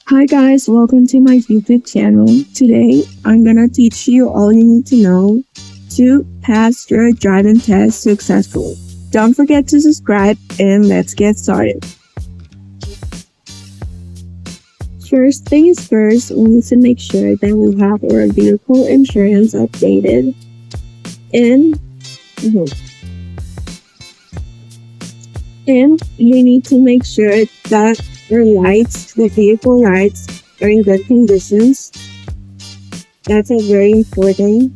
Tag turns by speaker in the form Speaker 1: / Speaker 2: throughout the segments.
Speaker 1: Hi guys, welcome to my YouTube channel. Today, I'm gonna teach you all you need to know to pass your driving test successfully. Don't forget to subscribe and let's get started. First thing is first, we need to make sure that we have our vehicle insurance updated and and you need to make sure that your lights, the vehicle lights, are in good conditions. That's a very important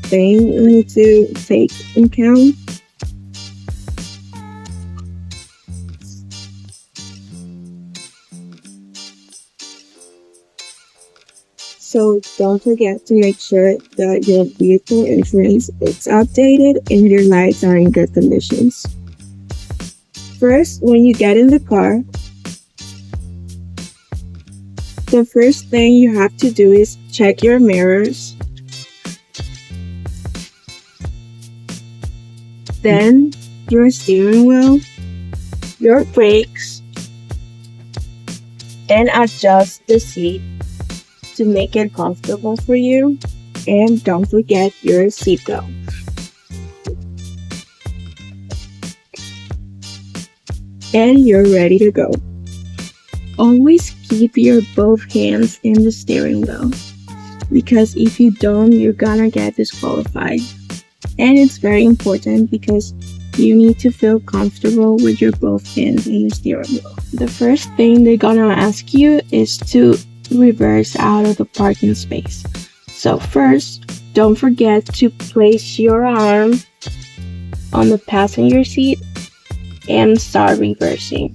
Speaker 1: thing you need to take into account. So don't forget to make sure that your vehicle insurance is updated and your lights are in good conditions. First, when you get in the car, the first thing you have to do is check your mirrors. Then your steering wheel, your brakes, and adjust the seat to make it comfortable for you. And don't forget your seatbelt. And you're ready to go. Always keep your both hands in the steering wheel, because if you don't, you're gonna get disqualified. And it's very important because you need to feel comfortable with your both hands in the steering wheel. The first thing they're gonna ask you is to reverse out of the parking space. So first, don't forget to place your arm on the passenger seat and start reversing.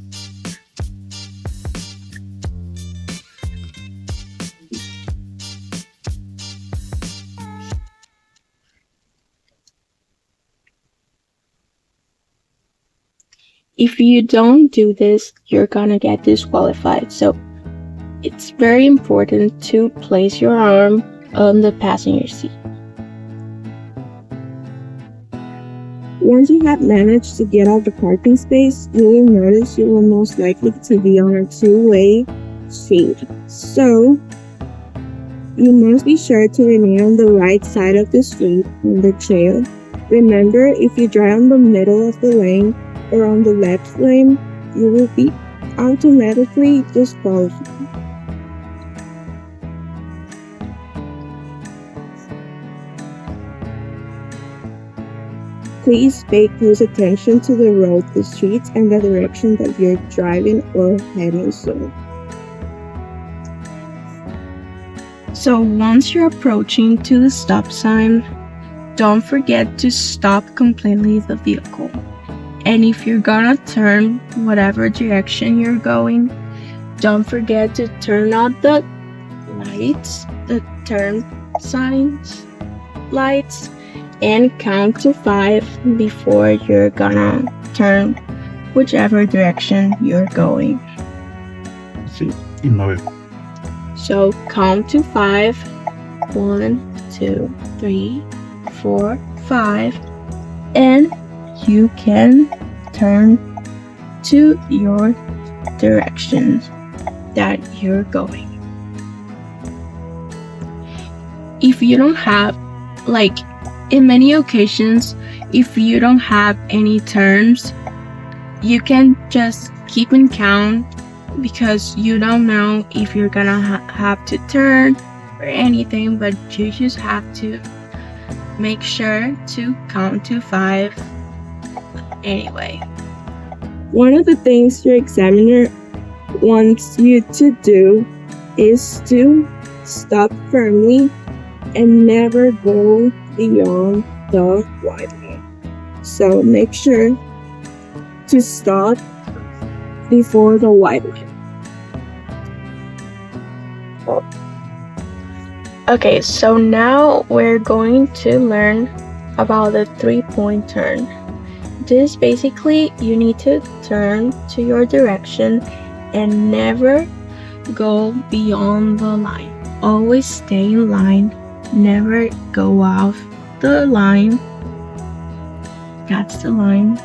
Speaker 1: If you don't do this, you're gonna get disqualified. So it's very important to place your arm on the passenger seat. Once you have managed to get out the parking space, you will notice you will most likely to be on a two-way street. So you must be sure to remain on the right side of the street in the trail. Remember, if you drive on the middle of the lane or on the left lane, you will be automatically disqualified. Please pay close attention to the road, the streets, and the direction that you're driving or heading to. So once you're approaching to the stop sign, don't forget to stop completely the vehicle. And if you're gonna turn whatever direction you're going, don't forget to turn on the lights, the turn signs lights, and count to 5 before you're gonna turn whichever direction you're going.
Speaker 2: Sí, y 9.
Speaker 1: So count to 5. 1, 2, 3, 4, 5, and you can turn to your direction that you're going. If you don't have, in many occasions, if you don't have any turns, you can just keep in count, because you don't know if you're gonna have to turn or anything, but you just have to make sure to count to 5 anyway. One of the things your examiner wants you to do is to stop firmly and never go beyond the white line. So make sure to stop before the white line. Okay, so now we're going to learn about the 3-point turn. This basically, you need to turn to your direction and never go beyond the line. Always stay in line, never go off the line. That's the line.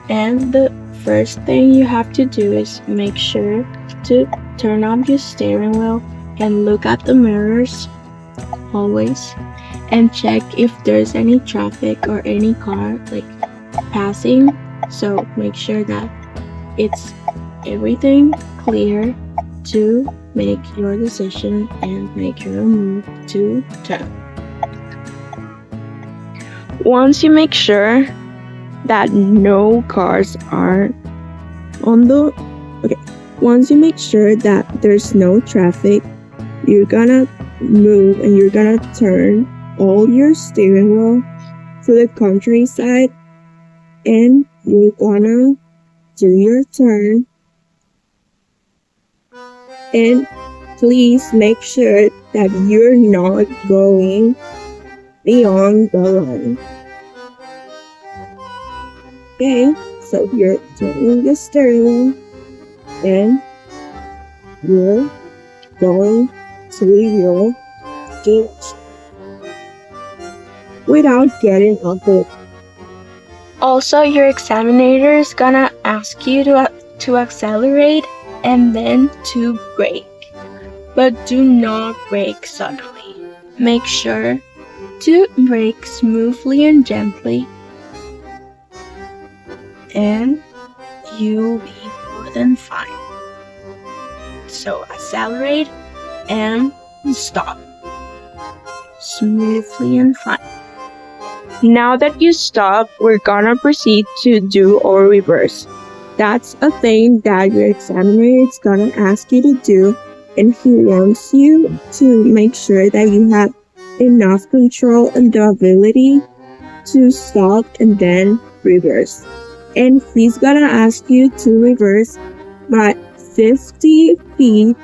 Speaker 1: And the first thing you have to do is make sure to turn off your steering wheel and look at the mirrors always, and check if there's any traffic or any car like passing. So make sure that it's everything clear to make your decision and make your move to turn. Once you make sure that no cars are once you make sure that there's no traffic, you're gonna move and you're gonna turn all your steering wheel to the countryside, and you're gonna do your turn. And please make sure that you're not going beyond the line. Okay, so you're turning the steering wheel and you're going to your gate without getting off it. Also, your examiner is gonna ask you to accelerate and then to brake, but do not brake suddenly. Make sure to brake smoothly and gently, and you'll be more than fine. So accelerate and stop smoothly and fine. Now that you stop, we're gonna proceed to do our reverse. That's a thing that your examiner is gonna ask you to do, and he wants you to make sure that you have enough control and the ability to stop and then reverse. And he's gonna ask you to reverse by 50 feet,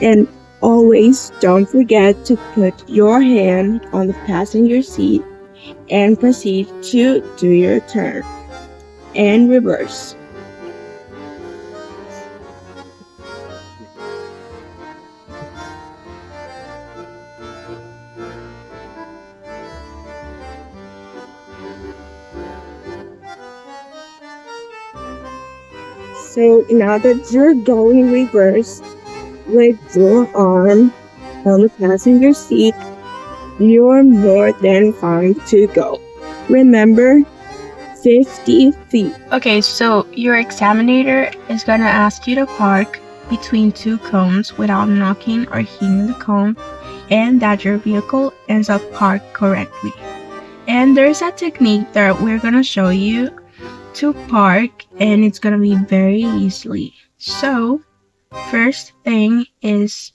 Speaker 1: and always don't forget to put your hand on the passenger seat and proceed to do your turn and reverse. So now that you're going reverse with your arm on the passenger seat, you're more than fine to go. Remember, 50 feet. Okay, so your examiner is gonna ask you to park between two cones without knocking or hitting the cone, and that your vehicle ends up parked correctly. And there's a technique that we're gonna show you to park, and it's gonna be very easily. So first thing is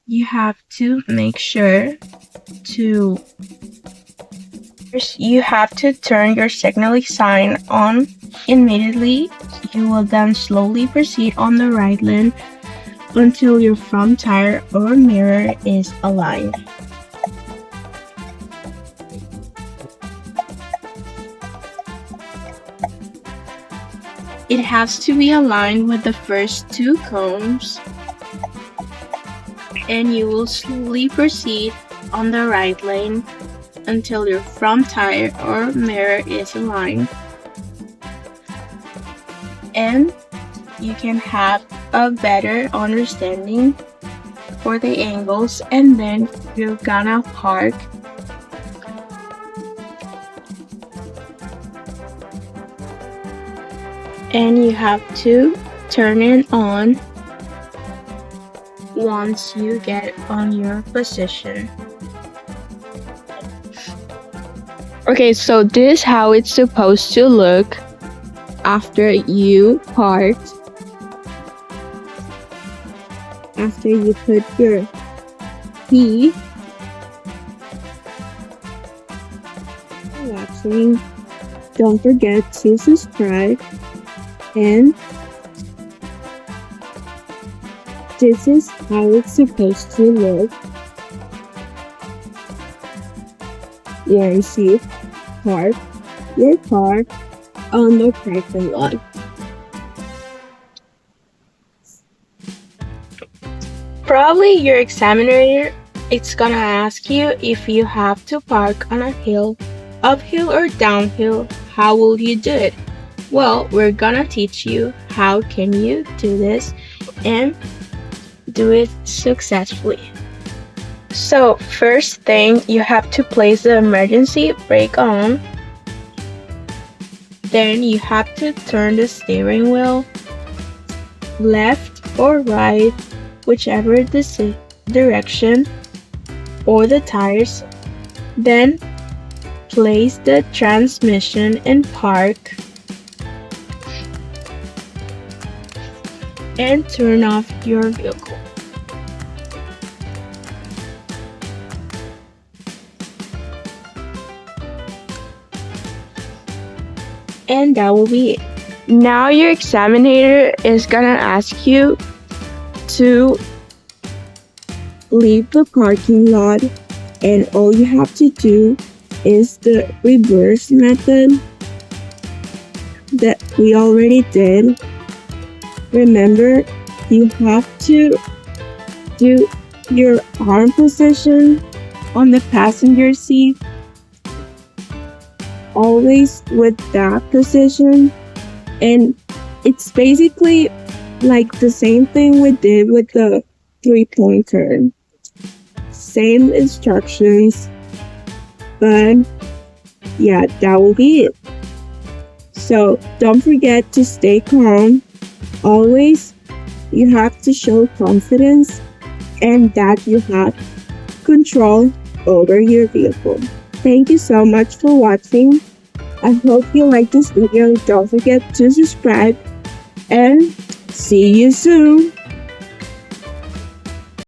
Speaker 1: you have to make sure to turn your signaling sign on immediately. You will then slowly proceed on the right lane until your front tire or mirror is aligned. It has to be aligned with the first two cones, and you will slowly proceed on the right lane until your front tire or mirror is aligned, and you can have a better understanding for the angles, and then you're gonna park. And you have to turn it on once you get on your position. Okay, so this is how it's supposed to look after you parked. After you put your key. Watching, don't forget to subscribe. And this is how it's supposed to look. Once you park your car on the parking lot. Probably your examiner is gonna ask you if you have to park on a hill, uphill or downhill. How will you do it? Well, we're gonna teach you how can you do this, and do it successfully. So first thing, you have to place the emergency brake on. Then you have to turn the steering wheel left or right, whichever direction, or the tires. Then place the transmission in park and turn off your vehicle. And that will be it. Now your examiner is gonna ask you to leave the parking lot, and all you have to do is the reverse method that we already did. Remember, you have to do your arm position on the passenger seat, always with that position, and it's basically like the same thing we did with the 3-point turn. Same instructions, but yeah, that will be it. So don't forget to stay calm. Always, you have to show confidence and that you have control over your vehicle. Thank you so much for watching. I hope you like this video. Don't forget to subscribe and see you soon.